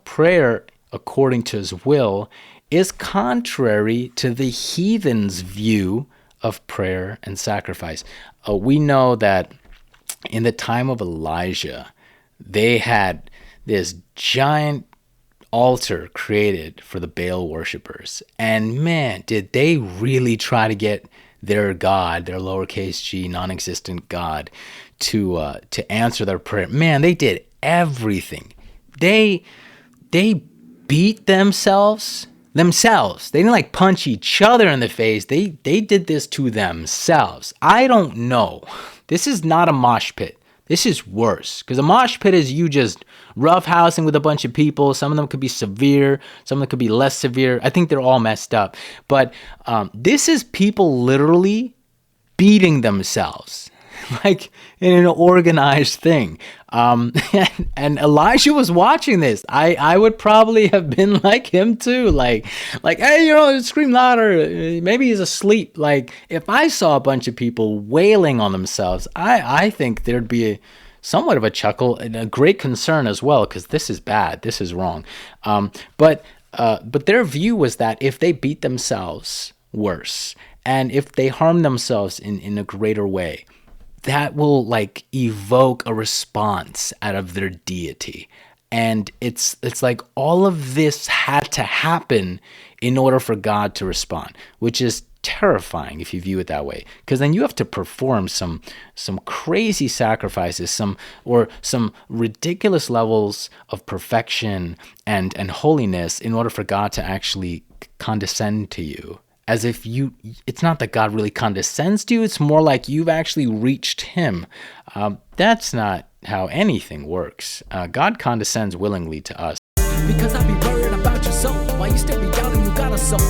prayer according to his will is contrary to the heathen's view of prayer and sacrifice. We know that in the time of Elijah, they had this giant altar created for the Baal worshipers. And man, did they really try to get their God, their lowercase g, non-existent God, to answer their prayer. Man, they did everything. They beat themselves. They didn't like punch each other in the face. They did this to themselves. I don't know. This is not a mosh pit. This is worse, because a mosh pit is you just roughhousing with a bunch of people. Some of them could be severe. Some of them could be less severe. I think they're all messed up. But this is people literally beating themselves, like in an organized thing. And Elijah was watching this. I would probably have been like him too. Like, hey, scream louder. Maybe he's asleep. Like, if I saw a bunch of people wailing on themselves, I think there'd be somewhat of a chuckle and a great concern as well, because this is bad. This is wrong. But their view was that if they beat themselves, worse, and if they harm themselves in a greater way, that will like evoke a response out of their deity. And it's like all of this had to happen in order for God to respond, which is terrifying if you view it that way, because then you have to perform some crazy sacrifices, some ridiculous levels of perfection and holiness in order for God to actually condescend to you. As if it's not that God really condescends to you, it's more like you've actually reached him. That's not how anything works. God condescends willingly to us. Because I be worried about your soul, while you still be doubting you got a soul.